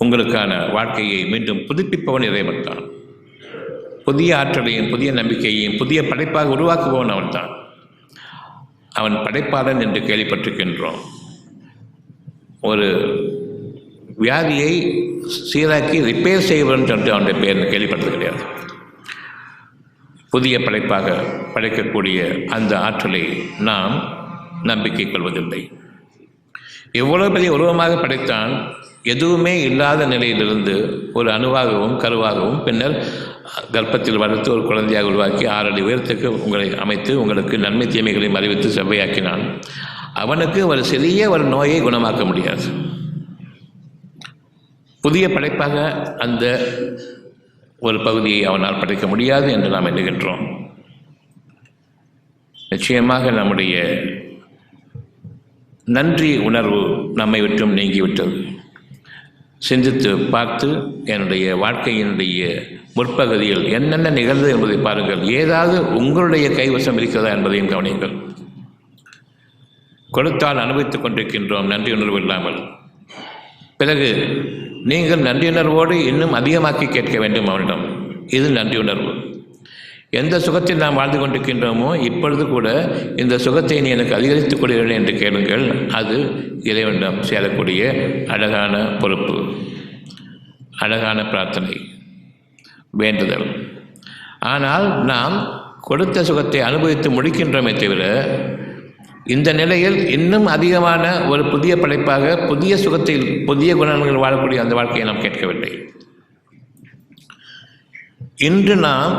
உங்களுக்கான வாழ்க்கையை மீண்டும் புதுப்பிப்பவன் இறைவன்தான். புதிய ஆற்றலையும் புதிய நம்பிக்கையையும் புதிய படைப்பாக உருவாக்குபவன் அவன்தான். அவன் படைப்பாளன் என்று கேள்விப்பட்டிருக்கின்றோம். ஒரு வியாதியை சீராக்கி ரிப்பேர் செய்வன் என்று அவனுடைய பெயர் கேள்விப்பட்டது கிடையாது. புதிய படைப்பாக படைக்கக்கூடிய அந்த ஆற்றலை நாம் நம்பிக்கை கொள்வதில்லை. எவ்வளவு பெரிய உருவமாக படைத்தான், எதுவுமே இல்லாத நிலையிலிருந்து ஒரு அணுவாகவும் கருவாகவும் பின்னர் கர்ப்பத்தில் வளர்த்து ஒரு குழந்தையாக உருவாக்கி 6 அடி உயரத்துக்கு உங்களை அமைத்து உங்களுக்கு நன்மை தீமைகளையும் அறிவித்து செவ்வையாக்கினான். அவனுக்கு ஒரு சிறிய ஒரு நோயை குணமாக்க முடியாது. புதிய படைப்பாக அந்த ஒரு பகுதியை அவனால் படைக்க முடியாது என்று நாம் எண்ணுகின்றோம். நிச்சயமாக நம்முடைய நன்றி உணர்வு நம்மை விட்டும் நீங்கிவிட்டது. சிந்தித்து பார்த்து என்னுடைய வாழ்க்கையினுடைய முற்பகுதியில் என்னென்ன நிகழ்ந்தது என்பதை பாருங்கள். ஏதாவது உங்களுடைய கைவசம் இருக்கிறதா என்பதையும் கவனியுங்கள். கொடுத்தால் அனுபவித்துக் கொண்டிருக்கின்றோம் நன்றி உணர்வு இல்லாமல். பிறகு நீங்கள் நன்றியுணர்வோடு இன்னும் அதிகமாக்கி கேட்க வேண்டும் அவனிடம். இது நன்றியுணர்வு. எந்த சுகத்தில் நாம் வாழ்ந்து கொண்டிருக்கின்றோமோ இப்பொழுது கூட இந்த சுகத்தை நீ எனக்கு அதிகரித்துக் கொள்கிறேன் என்று கேளுங்கள். அது இறைவனிடம் சேரக்கூடிய அழகான பொறுப்பு, அழகான பிரார்த்தனை, வேண்டுதல். ஆனால் நாம் கொடுத்த சுகத்தை அனுபவித்து முடிக்கின்றோமே தவிர இந்த நிலையில் இன்னும் அதிகமான ஒரு புதிய படைப்பாக புதிய சுகத்தில் புதிய குணங்கள் வாழக்கூடிய அந்த வாழ்க்கையை நாம் கேட்கவில்லை. இன்று நாம்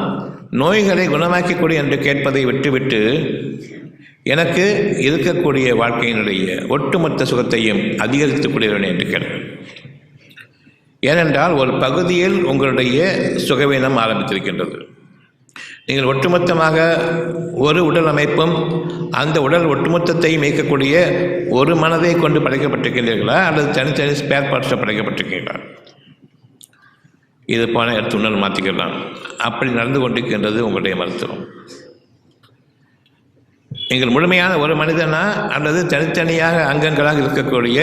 நோய்களை குணமாக்கக்கூடிய என்று கேட்பதை விட்டுவிட்டு எனக்கு இருக்கக்கூடிய வாழ்க்கையினுடைய ஒட்டுமொத்த சுகத்தையும் அதிகரித்துக் கொள்கிறேன் என்று கேட்கிறேன். ஏனென்றால் ஒரு பகுதியில் உங்களுடைய சுகவீனம் ஆரம்பித்திருக்கின்றது. நீங்கள் ஒட்டுமொத்தமாக ஒரு உடல் அமைப்பும் அந்த உடல் ஒட்டுமொத்தத்தையும் இயக்கக்கூடிய ஒரு மனதை கொண்டு படைக்கப்பட்டிருக்கின்றீர்களா அல்லது தனித்தனி ஸ்பேர் பார்ட்ஸை படைக்கப்பட்டிருக்கீங்களா? இது போன எடுத்து உணர்வு மாற்றிக்கலாம். அப்படி நடந்து கொண்டிருக்கின்றது உங்களுடைய மருத்துவம். நீங்கள் முழுமையான ஒரு மனிதனா அல்லது தனித்தனியாக அங்கங்களாக இருக்கக்கூடிய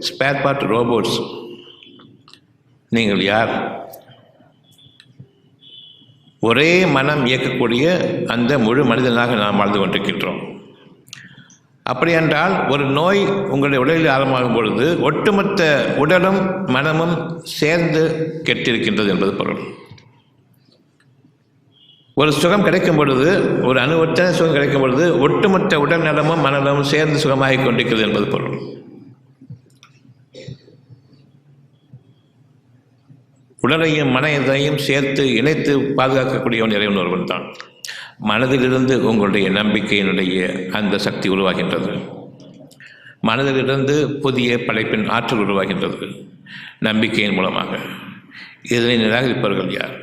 ஸ்பேர் பார்ட் ரோபோட்ஸ்? நீங்கள் யார்? ஒரே மனம் இயக்கக்கூடிய அந்த முழு மனிதனாக நாம் வாழ்ந்து கொண்டிருக்கின்றோம். அப்படி என்றால் ஒரு நோய் உங்களுடைய உடலில் ஆரம்பமாகும் பொழுது ஒட்டுமொத்த உடலும் மனமும் சேர்ந்து கெட்டிருக்கின்றது என்பது பொருள். ஒரு சுகம் கிடைக்கும் பொழுது, ஒரு அணுவற்ற சுகம் கிடைக்கும் பொழுது ஒட்டுமொத்த உடல் நலமும் மனநலமும் சேர்ந்து சுகமாகிக் கொண்டிருக்கிறது என்பது பொருள். உடலையும் மனதையும் சேர்த்து இணைத்து பாதுகாக்கக்கூடியவன் இறைவன் ஒருவன் தான். மனதிலிருந்து உங்களுடைய நம்பிக்கையினுடைய அந்த சக்தி உருவாகின்றது. மனதிலிருந்து புதிய படைப்பின் ஆற்றல் உருவாகின்றது நம்பிக்கையின் மூலமாக. இதனை நிராகரிப்பவர்கள் யார்?